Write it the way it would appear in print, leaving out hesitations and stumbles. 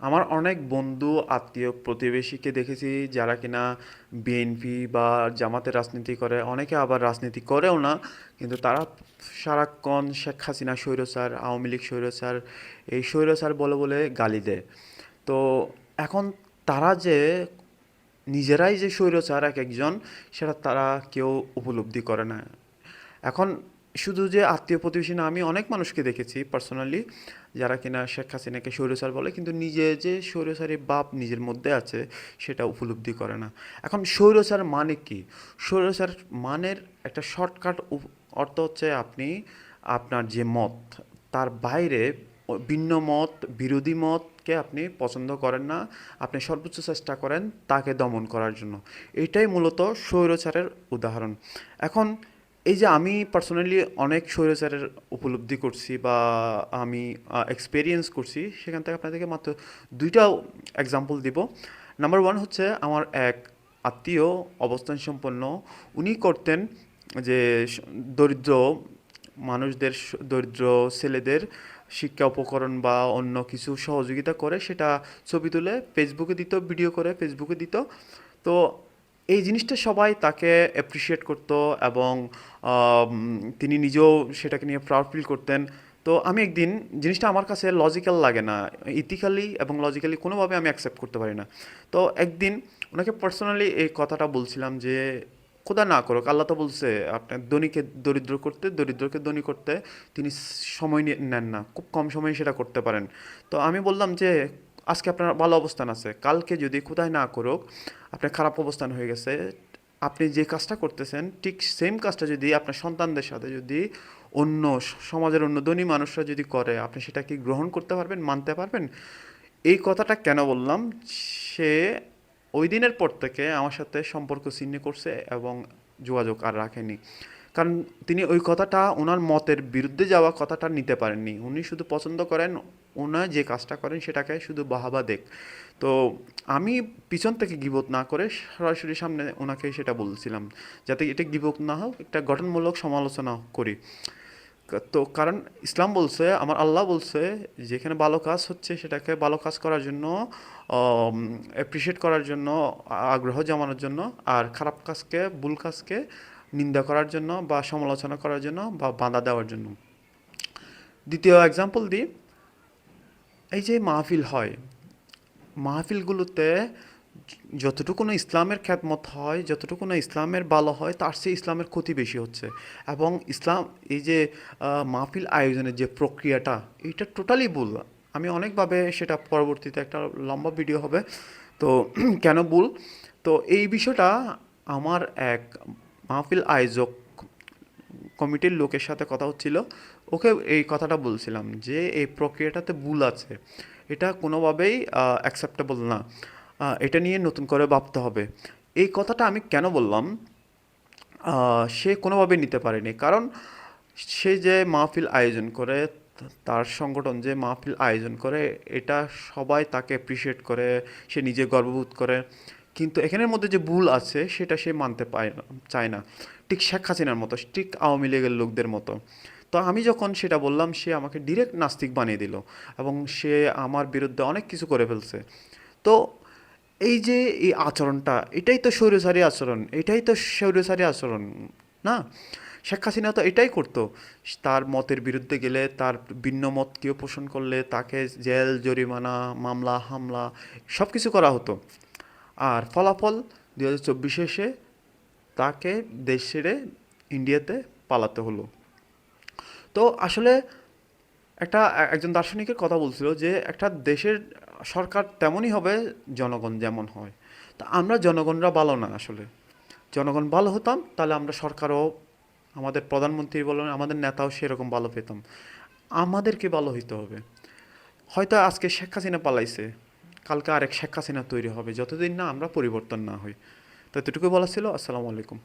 আমার অনেক বন্ধু, আত্মীয়, প্রতিবেশীকে দেখেছি যারা কিনা বিএনপি বা জামাতের রাজনীতি করে। অনেকে আবার রাজনীতি করেও না, কিন্তু তারা সারাক্ষণ শেখ হাসিনা স্বৈরচার, আওয়ামী লীগ স্বৈরচার, এই স্বৈরচার বলে বলে গালি দেয়। তো এখন তারা যে নিজেরাই যে স্বৈরচার এক একজন, সেটা তারা কেউ উপলব্ধি করে না। এখন শুধু যে আত্মীয় প্রতিবেশী না, আমি অনেক মানুষকে দেখেছি পার্সোনালি যারা কিনা শেখ হাসিনাকে স্বৈরচার বলে, কিন্তু নিজে যে স্বৈরচারী বাপ নিজের মধ্যে আছে সেটা উপলব্ধি করে না। এখন স্বৈরচার মানে কি? স্বৈরচার মানের একটা শর্টকাট অর্থ হচ্ছে আপনি আপনার যে মত, তার বাইরে ভিন্ন মত, বিরোধী মতকে আপনি পছন্দ করেন না, আপনি সর্বোচ্চ চেষ্টা করেন তাকে দমন করার জন্য। এটাই মূলত স্বৈরচারের উদাহরণ। এখন এই যে আমি পার্সোনালি অনেক স্বৈরাচারের উপলব্ধি করছি বা আমি এক্সপেরিয়েন্স করছি, সেখান থেকে আপনাদেরকে মাত্র দুইটা এক্সাম্পল দিব। নাম্বার ওয়ান হচ্ছে আমার এক আত্মীয়, অবস্থান সম্পন্ন। উনি করতেন যে দরিদ্র মানুষদের, দরিদ্র ছেলেদের শিক্ষা উপকরণ বা অন্য কিছু সহযোগিতা করে সেটা ছবি তুলে ফেসবুকে দিত, ভিডিও করে ফেসবুকে দিত। তো এই জিনিসটা সবাই তাকে অ্যাপ্রিসিয়েট করতো এবং তিনি নিজেও সেটাকে নিয়ে প্রাউড ফিল করতেন। তো আমি একদিন, জিনিসটা আমার কাছে লজিক্যাল লাগে না, ইথিক্যালি এবং লজিক্যালি কোনোভাবে আমি অ্যাকসেপ্ট করতে পারি না। তো একদিন ওনাকে পার্সোনালি এই কথাটা বলছিলাম যে খোদা না করুক, আল্লাহ তো বলছে আপনার ধনীকে দরিদ্র করতে, দরিদ্রকে ধনী করতে। তিনি সময় নেন না, খুব কম সময়ে সেটা করতে পারেন। তো আমি বললাম যে আজকে আপনার ভালো অবস্থান আছে, কালকে যদি খোদাই না করুক আপনার খারাপ অবস্থান হয়ে গেছে, আপনি যে কাজটা করতেছেন ঠিক সেম কাজটা যদি আপনার সন্তানদের সাথে যদি অন্য সমাজের অন্য ধনী মানুষরা যদি করে, আপনি সেটা কি গ্রহণ করতে পারবেন, মানতে পারবেন? এই কথাটা কেন বললাম? সে ওই দিনের পর থেকে আমার সাথে সম্পর্ক ছিন্ন করছে এবং যোগাযোগ আর রাখেনি। কারণ তিনি ওই কথাটা, ওনার মতের বিরুদ্ধে যাওয়া কথাটা নিতে পারেননি। উনি শুধু পছন্দ করেন ওনার যে কাজটা করেন সেটাকে শুধু বাহাবা দেখ। তো আমি পিছন থেকে গিবত না করে সরাসরি সামনে ওনাকে সেটা বলছিলাম, যাতে এটা গিবত না হোক, একটা গঠনমূলক সমালোচনা করি। তো কারণ ইসলাম বলছে, আমার আল্লাহ বলছে, যেখানে ভালো কাজ হচ্ছে সেটাকে ভালো কাজ করার জন্য, অ্যাপ্রিসিয়েট করার জন্য, আগ্রহ জমানোর জন্য, আর খারাপ কাজকে, ভুল কাজকে নিন্দা করার জন্য বা সমালোচনা করার জন্য বা বাধা দেওয়ার জন্য। দ্বিতীয় এক্সাম্পল দিই, এই যে মাহফিল হয়, মাহফিলগুলোতে যতটুকু না ইসলামের খ্যাতমত হয়, যতটুকু না ইসলামের ভালো হয়, তার চেয়ে ইসলামের ক্ষতি বেশি হচ্ছে। এবং ইসলাম এই যে মাহফিল আয়োজনের যে প্রক্রিয়াটা, এইটা টোটালি ভুল। আমি অনেকভাবে সেটা পরবর্তীতে একটা লম্বা ভিডিও হবে। তো কেন ভুল? তো এই বিষয়টা আমার এক মাহফিল আয়োজক কমিটির লোকের সাথে কথা হচ্ছিল, ওকে এই কথাটা বলছিলাম যে এই প্রক্রিয়াটাতে ভুল আছে, এটা কোনোভাবেই অ্যাকসেপ্টেবল না, এটা নিয়ে নতুন করে ভাবতে হবে। এই কথাটা আমি কেন বললাম? সে কোনোভাবে নিতে পারেনি, কারণ সে যে মাহফিল আয়োজন করে, তার সংগঠন যে মাহফিল আয়োজন করে, এটা সবাই তাকে অ্যাপ্রিসিয়েট করে, সে নিজে গর্ববোধ করে। কিন্তু এখানের মধ্যে যে ভুল আছে সেটা সে মানতে পায় না, চায় না। ঠিক শেখ হাসিনার মতো, ঠিক আওয়ামী লীগের লোকদের মতো। তো আমি যখন সেটা বললাম, সে আমাকে ডিরেক্ট নাস্তিক বানিয়ে দিল এবং সে আমার বিরুদ্ধে অনেক কিছু করে ফেলছে। তো এই যে এই আচরণটা, এটাই তো স্বৈরচারী আচরণ, এটাই তো স্বৈরচারী আচরণ, না? শেখ হাসিনা তো এটাই করতো। তার মতের বিরুদ্ধে গেলে, তার ভিন্ন মত কেউ পোষণ করলে তাকে জেল, জরিমানা, মামলা, হামলা সব কিছু করা হতো। আর ফলাফল 2024 এসে তাকে দেশ ছেড়ে ইন্ডিয়াতে পালাতে হলো। তো আসলে একটা একজন দার্শনিকের কথা বলছিল যে একটা দেশের সরকার তেমনই হবে জনগণ যেমন হয়। তা আমরা জনগণরা ভালো না আসলে। জনগণ ভালো হতাম তাহলে আমরা সরকারও, আমাদের প্রধানমন্ত্রী বলেন, আমাদের নেতাও সেরকম ভালো পেতাম। আমাদেরকে ভালো হইতে হবে। হয়তো আজকে শেখ হাসিনা পালাইছে, কালকে আরেক শেখ হাসিনা তৈরি হবে, যতদিন না আমরা পরিবর্তন না হই। তো এতটুকু বলা ছিল। আসসালামু আলাইকুম।